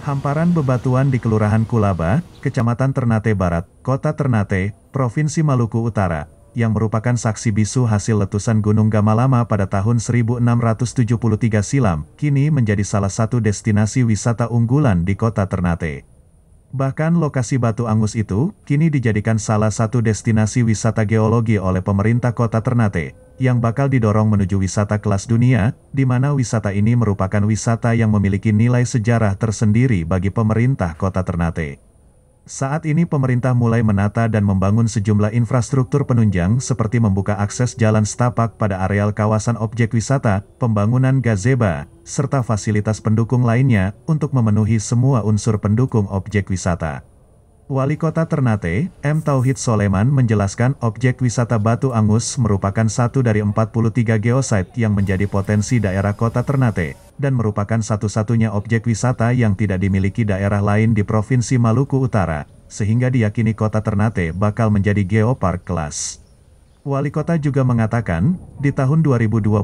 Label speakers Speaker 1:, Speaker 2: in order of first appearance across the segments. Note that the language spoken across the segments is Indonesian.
Speaker 1: Hamparan bebatuan di Kelurahan Kulaba, Kecamatan Ternate Barat, Kota Ternate, Provinsi Maluku Utara, yang merupakan saksi bisu hasil letusan Gunung Gamalama pada tahun 1673 silam, kini menjadi salah satu destinasi wisata unggulan di Kota Ternate. Bahkan lokasi Batu Angus itu, kini dijadikan salah satu destinasi wisata geologi oleh pemerintah Kota Ternate, yang bakal didorong menuju wisata kelas dunia, di mana wisata ini merupakan wisata yang memiliki nilai sejarah tersendiri bagi pemerintah Kota Ternate. Saat ini pemerintah mulai menata dan membangun sejumlah infrastruktur penunjang seperti membuka akses jalan setapak pada areal kawasan objek wisata, pembangunan gazebo, serta fasilitas pendukung lainnya untuk memenuhi semua unsur pendukung objek wisata. Wali Kota Ternate, M. Tauhid Soleman menjelaskan objek wisata Batu Angus merupakan satu dari 43 geosite yang menjadi potensi daerah Kota Ternate, dan merupakan satu-satunya objek wisata yang tidak dimiliki daerah lain di Provinsi Maluku Utara, sehingga diyakini Kota Ternate bakal menjadi geopark kelas. Wali Kota juga mengatakan, di tahun 2021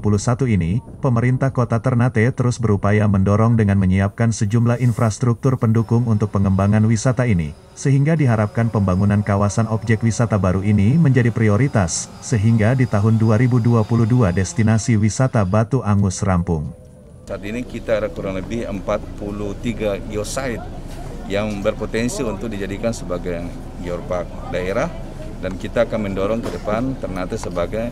Speaker 1: ini, pemerintah Kota Ternate terus berupaya mendorong dengan menyiapkan sejumlah infrastruktur pendukung untuk pengembangan wisata ini, sehingga diharapkan pembangunan kawasan objek wisata baru ini menjadi prioritas, sehingga di tahun 2022 destinasi wisata Batu Angus rampung.
Speaker 2: Saat ini kita ada kurang lebih 43 geosite yang berpotensi untuk dijadikan sebagai geopark daerah, dan kita akan mendorong ke depan Ternate sebagai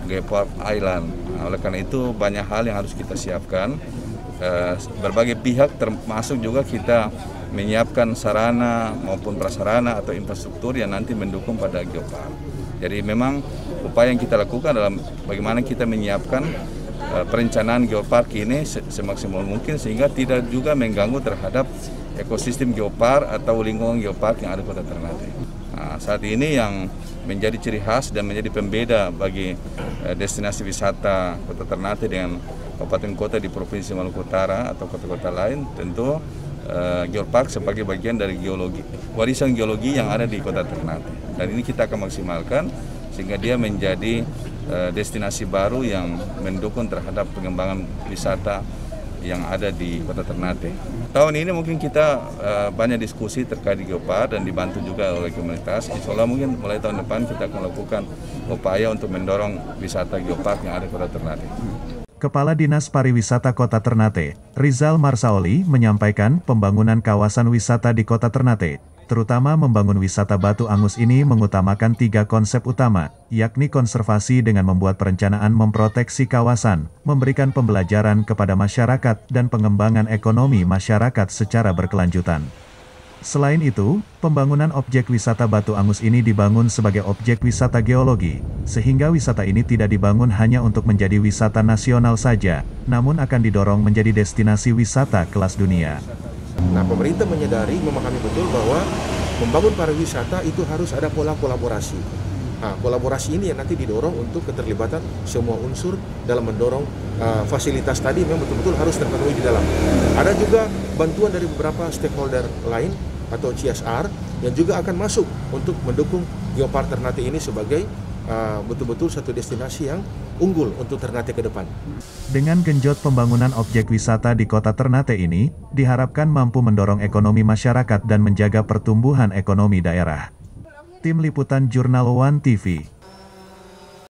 Speaker 2: geopark island. Nah, oleh karena itu banyak hal yang harus kita siapkan. Berbagai pihak termasuk juga kita menyiapkan sarana maupun prasarana atau infrastruktur yang nanti mendukung pada geopark. Jadi memang upaya yang kita lakukan dalam bagaimana kita menyiapkan perencanaan geopark ini semaksimal mungkin sehingga tidak juga mengganggu terhadap ekosistem geopark atau lingkungan geopark yang ada di Kota Ternate. Nah, saat ini yang menjadi ciri khas dan menjadi pembeda bagi destinasi wisata Kota Ternate dengan kabupaten kota di Provinsi Maluku Utara atau kota-kota lain, tentu geopark sebagai bagian dari geologi, warisan geologi yang ada di Kota Ternate. Dan ini kita akan maksimalkan sehingga dia menjadi destinasi baru yang mendukung terhadap pengembangan wisata yang ada di Kota Ternate. Tahun ini mungkin kita banyak diskusi terkait geopark dan dibantu juga oleh komunitas. Insya Allah mungkin mulai tahun depan kita akan lakukan upaya untuk mendorong wisata geopark yang ada di Kota Ternate.
Speaker 1: Kepala Dinas Pariwisata Kota Ternate, Rizal Marsaoli, menyampaikan pembangunan kawasan wisata di Kota Ternate, terutama membangun wisata Batu Angus ini mengutamakan 3 konsep utama, yakni konservasi dengan membuat perencanaan memproteksi kawasan, memberikan pembelajaran kepada masyarakat, dan pengembangan ekonomi masyarakat secara berkelanjutan. Selain itu, pembangunan objek wisata Batu Angus ini dibangun sebagai objek wisata geologi, sehingga wisata ini tidak dibangun hanya untuk menjadi wisata nasional saja, namun akan didorong menjadi destinasi wisata kelas dunia.
Speaker 3: Nah, pemerintah menyadari, memahami betul bahwa membangun pariwisata itu harus ada pola kolaborasi. Nah, kolaborasi ini yang nanti didorong untuk keterlibatan semua unsur dalam mendorong fasilitas tadi memang betul-betul harus terpenuhi di dalam. Ada juga bantuan dari beberapa stakeholder lain atau CSR yang juga akan masuk untuk mendukung Geopark Ternate ini sebagai betul-betul satu destinasi yang unggul untuk Ternate ke depan.
Speaker 1: Dengan genjot pembangunan objek wisata di Kota Ternate ini, diharapkan mampu mendorong ekonomi masyarakat dan menjaga pertumbuhan ekonomi daerah. Tim Liputan Jurnal One TV.